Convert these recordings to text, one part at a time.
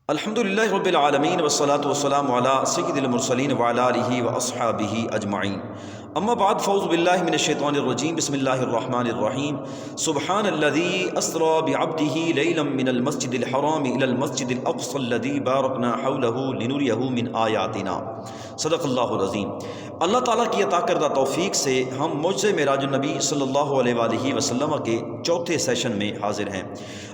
الحمدللہ رب العالمین والصلاة والسلام علی سید المرسلین وعلی آلہ واصحابہ اجمعین، اما بعد فاعوذ باللہ من الشیطان الرجیم، بسم اللہ الرحمن الرحیم۔ سبحان الذی اسری بعبدہ لیلا من المسجد الحرام الی المسجد الاقصی الذی بارکنا حولہ لنریہ من آیاتنا۔ صدق اللہ العظیم۔ اللہ تعالیٰ کی عطا کردہ توفیق سے ہم معجزہ معراج النبی صلی اللہ علیہ وآلہ وسلم کے چوتھے سیشن میں حاضر ہیں۔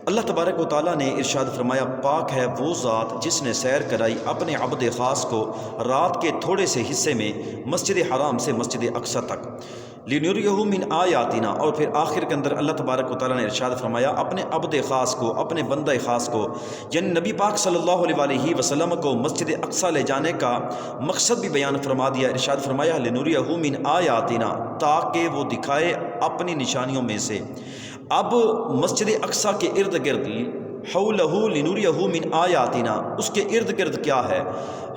اللہ تبارک و تعالیٰ نے ارشاد فرمایا، پاک ہے وہ ذات جس نے سیر کرائی اپنے عبد خاص کو رات کے تھوڑے سے حصے میں مسجد حرام سے مسجد اقصی تک، لنریہ من آیاتنا، اور پھر آخر کے اندر اللہ تبارک و تعالیٰ نے ارشاد فرمایا اپنے عبد خاص کو، اپنے بندہ خاص کو، یعنی نبی پاک صلی اللہ علیہ وآلہ وسلم کو مسجد اقصی لے جانے کا مقصد بھی بیان فرما دیا۔ ارشاد فرمایا لنریہ من آیاتنا، تاکہ وہ دکھائے اپنی نشانیوں میں سے۔ اب مسجد اقصی کے ارد گرد حولہ لنریہ من آیاتنا، اس کے ارد گرد کیا ہے،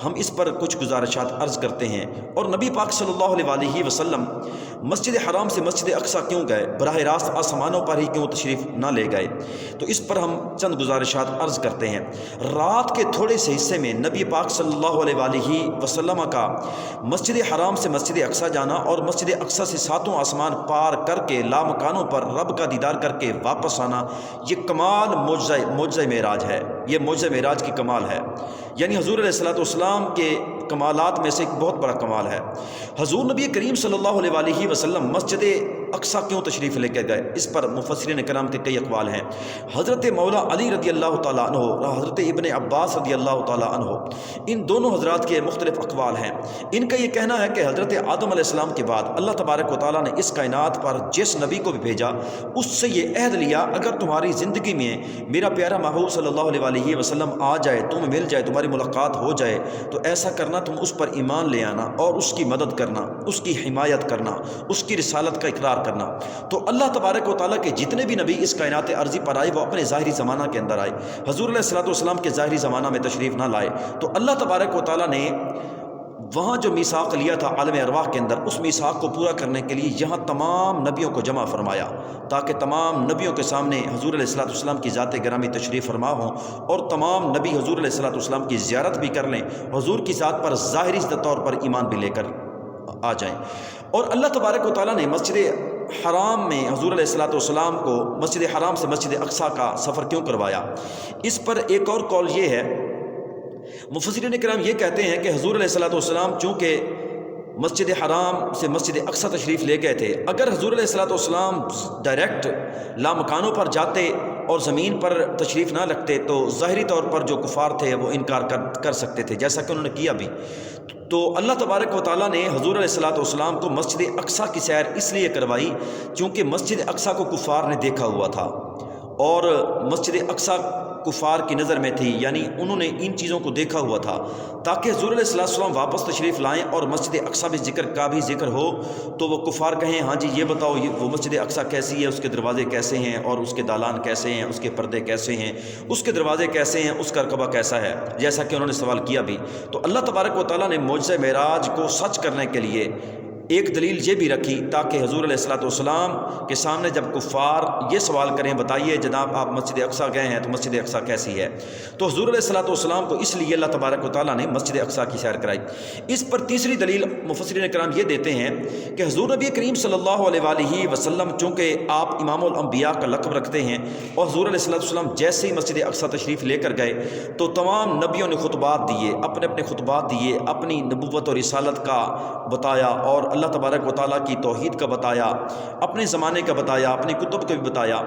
ہم اس پر کچھ گزارشات عرض کرتے ہیں۔ اور نبی پاک صلی اللہ علیہ وآلہ وسلم مسجد حرام سے مسجد اقصی کیوں گئے، براہ راست آسمانوں پر ہی کیوں تشریف نہ لے گئے، تو اس پر ہم چند گزارشات عرض کرتے ہیں۔ رات کے تھوڑے سے حصے میں نبی پاک صلی اللہ علیہ وآلہ وسلم کا مسجد حرام سے مسجد اقصی جانا اور مسجد اقصی سے ساتوں آسمان پار کر کے لامکانوں پر رب کا دیدار کر کے واپس آنا، یہ کمال معجزہ معراج ہے، یہ معجزہ معراج کی کمال ہے، یعنی حضور علیہ السلام کے کمالات میں سے ایک بہت بڑا کمال ہے۔ حضور نبی کریم صلی اللہ علیہ وآلہ وسلم مسجد اقصی کیوں تشریف لے کے گئے، اس پر مفسرین کرام کے کئی اقوال ہیں۔ حضرت مولا علی رضی اللہ تعالیٰ عنہ اور حضرت ابن عباس رضی اللہ تعالیٰ عنہ، ان دونوں حضرات کے مختلف اقوال ہیں۔ ان کا یہ کہنا ہے کہ حضرت آدم علیہ السلام کے بعد اللہ تبارک و تعالیٰ نے اس کائنات پر جس نبی کو بھی بھیجا، اس سے یہ عہد لیا اگر تمہاری زندگی میں میرا پیارا محبوب صلی اللہ علیہ وآلہ وسلم آ جائے، تمہیں مل جائے، تمہاری ملاقات ہو جائے، تو ایسا کرنا تم اس پر ایمان لے آنا اور اس کی مدد کرنا، اس کی حمایت کرنا، اس کی رسالت کا اقرار کرنا۔ تو اللہ تبارک و تعالیٰ کے جتنے بھی نبی اس کائنات عرضی پر آئے وہ اپنے ظاہری زمانہ کے اندر آئے، حضور علیہ السلام کے ظاہری زمانہ میں تشریف نہ لائے، تو اللہ تبارک و تعالیٰ نے وہاں جو میثاق لیا تھا عالم ارواح کے اندر، اس میثاق کو پورا کرنے کے لیے یہاں تمام نبیوں کو جمع فرمایا، تاکہ تمام نبیوں کے سامنے حضور علیہ السلام کی ذات گرامی تشریف فرما ہوں، اور تمام نبی حضور علیہ السلام کی زیارت بھی کر لیں، حضور کی ذات پر ظاہری طور پر ایمان بھی لے کر آ جائیں۔ اور اللہ تبارک و تعالیٰ نے مسجد حرام میں حضور علیہ السلام کو مسجد حرام سے مسجد اقصی کا سفر کیوں کروایا، اس پر ایک اور قول یہ ہے، مفسرین کرام یہ کہتے ہیں کہ حضور علیہ السلام چونکہ مسجد حرام سے مسجد اقصی تشریف لے گئے تھے، اگر حضور علیہ السلام ڈائریکٹ لامکانوں پر جاتے اور زمین پر تشریف نہ رکھتے تو ظاہری طور پر جو کفار تھے وہ انکار کر سکتے تھے، جیسا کہ انہوں نے کیا بھی۔ تو اللہ تبارک و تعالیٰ نے حضور علیہ السلام کو مسجد اقصی کی سیر اس لیے کروائی چونکہ مسجد اقصی کو کفار نے دیکھا ہوا تھا، اور مسجد اقصی کفار کی نظر میں تھی، یعنی انہوں نے ان چیزوں کو دیکھا ہوا تھا، تاکہ حضور علیہ السلام واپس تشریف لائیں اور مسجد اقصی بھی ذکر ہو تو وہ کفار کہیں ہاں جی یہ بتاؤ وہ مسجد اقصی کیسی ہے، اس کے دروازے کیسے ہیں، اور اس کے دالان کیسے ہیں، اس کے پردے کیسے ہیں، اس کے دروازے کیسے ہیں، اس کا رقبہ کیسا ہے، جیسا کہ انہوں نے سوال کیا بھی۔ تو اللہ تبارک و تعالیٰ نے معجزہ معراج کو سچ کرنے کے لیے ایک دلیل یہ بھی رکھی، تاکہ حضور علیہ السلام کے سامنے جب کفار یہ سوال کریں بتائیے جناب آپ مسجد اقصی گئے ہیں تو مسجد اقصی کیسی ہے، تو حضور علیہ السلام کو اس لیے اللہ تبارک و تعالیٰ نے مسجد اقصی کی سیر کرائی۔ اس پر تیسری دلیل مفسرین کرام یہ دیتے ہیں کہ حضور نبی کریم صلی اللہ علیہ وآلہ وسلم چونکہ آپ امام الانبیاء کا لقب رکھتے ہیں، اور حضور علیہ السلام جیسے ہی مسجد اقصی تشریف لے کر گئے تو تمام نبیوں نے خطبات دیے، اپنے خطبات دیے، اپنی نبوت اور رسالت کا بتایا، اور اللہ تبارک و تعالیٰ کی توحید کا بتایا، اپنے زمانے کا بتایا، اپنی کتب کا بھی بتایا۔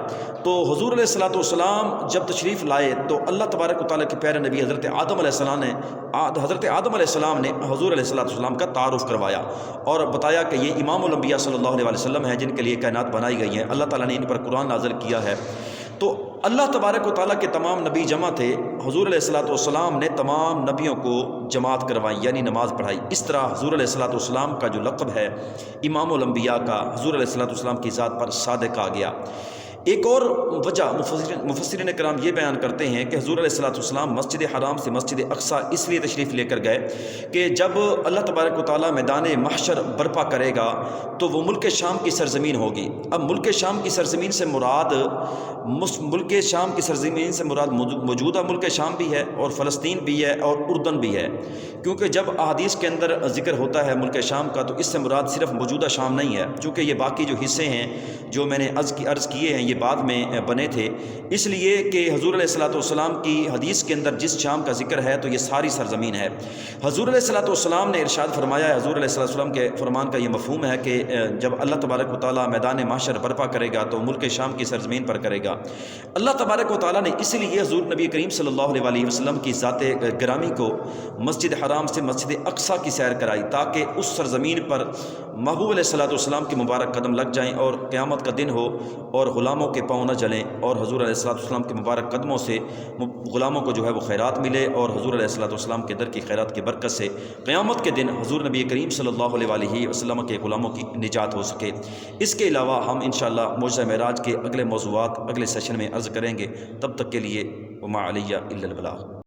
تو حضور علیہ السلام جب تشریف لائے تو اللہ تبارک و تعالیٰ کے پیارے نبی حضرت آدم علیہ السلام نے حضور علیہ السلام کا تعارف کروایا اور بتایا کہ یہ امام الانبیاء صلی اللہ علیہ وسلم ہیں جن کے لیے کائنات بنائی گئی ہیں، اللہ تعالیٰ نے ان پر قرآن نازل کیا ہے۔ تو اللہ تبارک و تعالیٰ کے تمام نبی جمع تھے، حضور علیہ السلام نے تمام نبیوں کو جماعت کروائی، یعنی نماز پڑھائی۔ اس طرح حضور علیہ السلام کا جو لقب ہے امام الانبیاء کا، حضور علیہ السلام کی ذات پر صادق آ گیا۔ ایک اور وجہ مفسرین کرام یہ بیان کرتے ہیں کہ حضور علیہ السلام مسجد حرام سے مسجد اقصیٰ اس لیے تشریف لے کر گئے کہ جب اللہ تبارک و تعالیٰ میدان محشر برپا کرے گا تو وہ ملک شام کی سرزمین ہوگی۔ اب ملک شام کی سرزمین سے مراد موجودہ ملک شام بھی ہے اور فلسطین بھی ہے اور اردن بھی ہے، کیونکہ جب احادیث کے اندر ذکر ہوتا ہے ملک شام کا تو اس سے مراد صرف موجودہ شام نہیں ہے، چونکہ یہ باقی جو حصے ہیں جو میں نے عرض کیے ہیں یہ بعد میں بنے تھے، اس لیے کہ حضور علیہ السلام کی حدیث کے اندر جس شام کا ذکر ہے تو یہ ساری سرزمین ہے۔ حضور علیہ السلام نے ارشاد فرمایا ہے، حضور علیہ السلام کے فرمان کا یہ مفہوم ہے کہ جب اللہ تبارک و تعالیٰ میدان محشر برپا کرے گا تو ملک شام کی سرزمین پر کرے گا۔ اللہ تبارک و تعالیٰ نے اس لیے حضور نبی کریم صلی اللہ علیہ وسلم کی ذات گرامی کو مسجد حرام سے مسجد اقصیٰ کی سیر کرائی تاکہ اس سرزمین پر محبوب علیہ السلام کے مبارک قدم لگ جائیں اور قیامت کا دن ہو اور غلاموں کے پاؤں نہ جلیں، اور حضور علیہ السلام کے مبارک قدموں سے غلاموں کو جو ہے وہ خیرات ملے، اور حضور علیہ السلام کے در کی خیرات کی برکت سے قیامت کے دن حضور نبی کریم صلی اللہ علیہ وسلم کے غلاموں کی نجات ہو سکے۔ اس کے علاوہ ہم انشاءاللہ معجزہ معراج کے اگلے موضوعات اگلے سیشن میں عرض کریں گے، تب تک کے لیے وما علیہ الا البلاغ۔